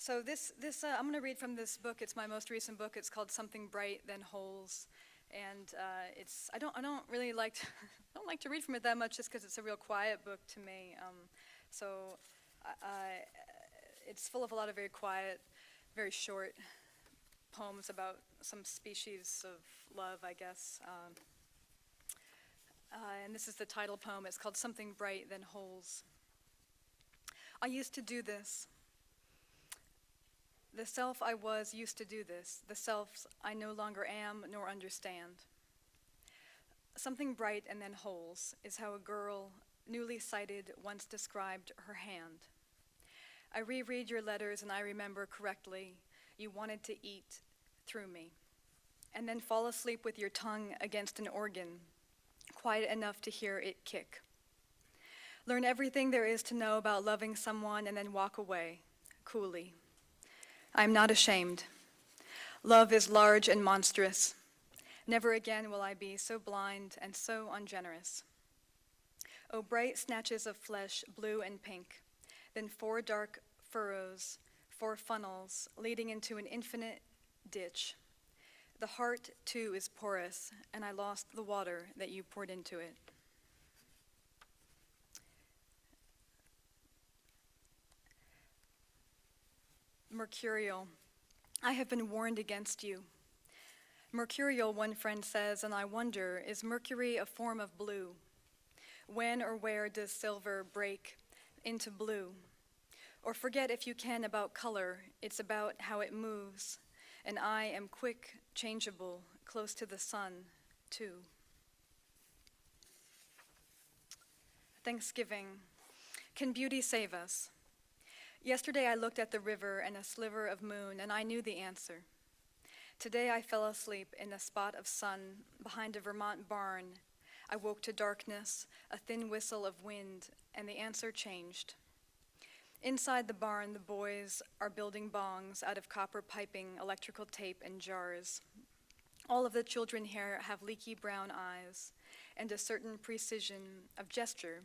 I'm going to read from this book. It's my most recent book. It's called Something Bright Then Holes, and I don't really like to, I don't like to read from it that much just because it's a real quiet book to me. So it's full of a lot of very quiet, very short poems about some species of love, I guess. And this is the title poem. It's called Something Bright Then Holes. I used to do this. The self I was used to do this. The self I no longer am nor understand. Something bright and then holes is how a girl, newly sighted, once described her hand. I reread your letters and I remember correctly, you wanted to eat through me, and then fall asleep with your tongue against an organ, quiet enough to hear it kick. Learn everything there is to know about loving someone and then walk away, coolly. I'm not ashamed. Love is large and monstrous. Never again will I be so blind and so ungenerous. Oh, bright snatches of flesh, blue and pink, then 4 dark furrows, 4 funnels leading into an infinite ditch. The heart, too, is porous, and I lost the water that you poured into it. Mercurial. I have been warned against you. Mercurial, one friend says, and I wonder, is mercury a form of blue? When or where does silver break into blue? Or forget if you can about color, it's about how it moves, and I am quick, changeable, close to the sun, too. Thanksgiving. Can beauty save us? Yesterday I looked at the river and a sliver of moon, and I knew the answer. Today I fell asleep in a spot of sun behind a Vermont barn. I woke to darkness, a thin whistle of wind, and the answer changed. Inside the barn, the boys are building bongs out of copper piping, electrical tape, and jars. All of the children here have leaky brown eyes and a certain precision of gesture.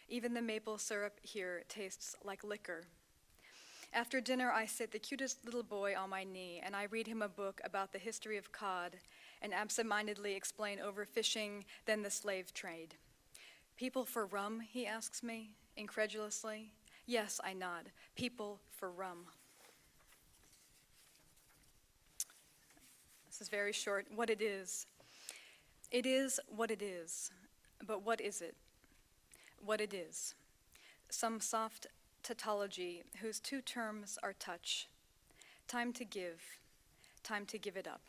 Even the maple syrup here tastes like liquor. After dinner, I sit the cutest little boy on my knee, and I read him a book about the history of cod and absentmindedly explain overfishing, then the slave trade. People for rum, he asks me, incredulously. Yes, I nod. People for rum. This is very short. What it is. It is what it is. But what is it? What it is. Some soft tautology whose 2 terms are touch. Time to give it up.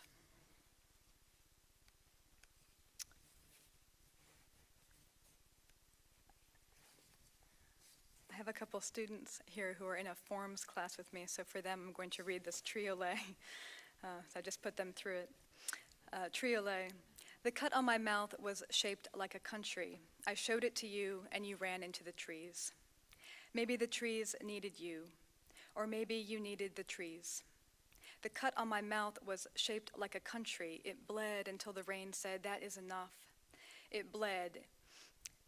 I have a couple students here who are in a forms class with me, so for them I'm going to read this triolet. So I just put them through it. Triolet. The cut on my mouth was shaped like a country. I showed it to you, and you ran into the trees. Maybe the trees needed you, or maybe you needed the trees. The cut on my mouth was shaped like a country. It bled until the rain said, that is enough. It bled.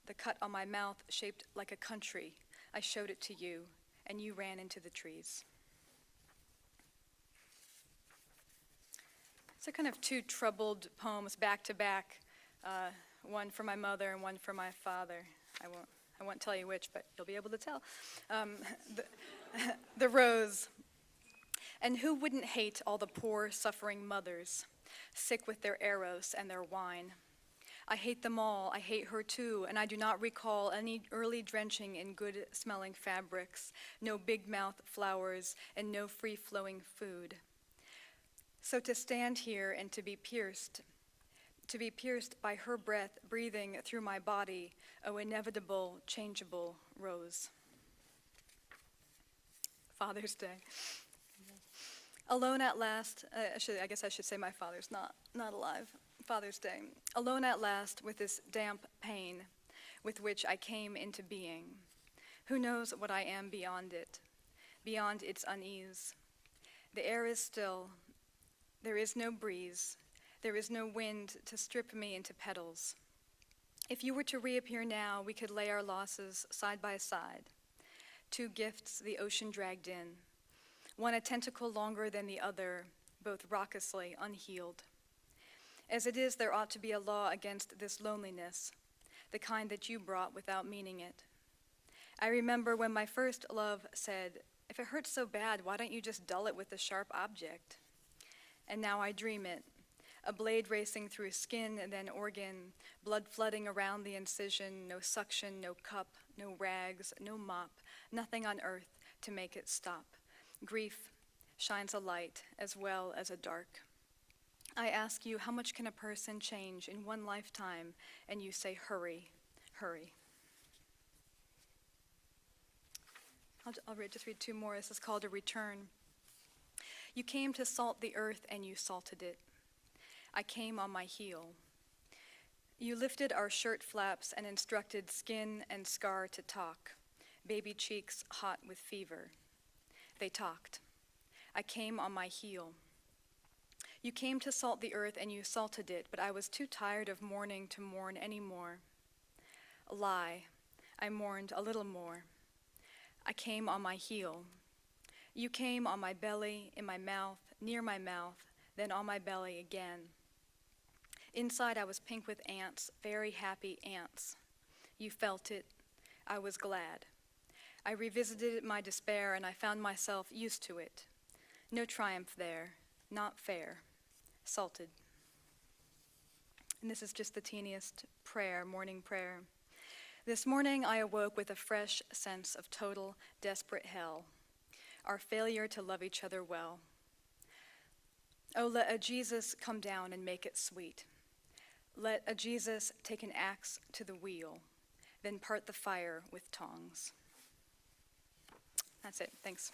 The cut on my mouth shaped like a country. I showed it to you, and you ran into the trees. So kind of 2 troubled poems back to back, one for my mother and one for my father. I won't tell you which, but you'll be able to tell. The Rose. And who wouldn't hate all the poor, suffering mothers, sick with their eros and their wine? I hate them all. I hate her too, and I do not recall any early drenching in good-smelling fabrics, no big-mouth flowers, and no free-flowing food. So to stand here and to be pierced by her breath breathing through my body, oh inevitable, changeable rose. Father's Day. Alone at last, I guess I should say my father's not alive. Father's Day. Alone at last with this damp pain with which I came into being. Who knows what I am beyond it, beyond its unease. The air is still. There is no breeze. There is no wind to strip me into petals. If you were to reappear now, we could lay our losses side by side. 2 gifts the ocean dragged in. one a tentacle longer than the other, both raucously unhealed. As it is, there ought to be a law against this loneliness, the kind that you brought without meaning it. I remember when my first love said, "If it hurts so bad, why don't you just dull it with a sharp object?" And now I dream it, a blade racing through skin and then organ, blood flooding around the incision, no suction, no cup, no rags, no mop, nothing on earth to make it stop. Grief shines a light as well as a dark. I ask you, how much can a person change in one lifetime? And you say, hurry, hurry. I'll just read two more. This is called A Return. You came to salt the earth and you salted it. I came on my heel. You lifted our shirt flaps and instructed skin and scar to talk, baby cheeks hot with fever. They talked. I came on my heel. You came to salt the earth and you salted it, but I was too tired of mourning to mourn any more. A lie. I mourned a little more. I came on my heel. You came on my belly, in my mouth, near my mouth, then on my belly again. Inside I was pink with ants, very happy ants. You felt it. I was glad. I revisited my despair and I found myself used to it. No triumph there, not fair. Salted. And this is just the teeniest prayer, morning prayer. This morning I awoke with a fresh sense of total, desperate hell, our failure to love each other well. Oh, let a Jesus come down and make it sweet. Let a Jesus take an axe to the wheel, then part the fire with tongs. That's it. Thanks.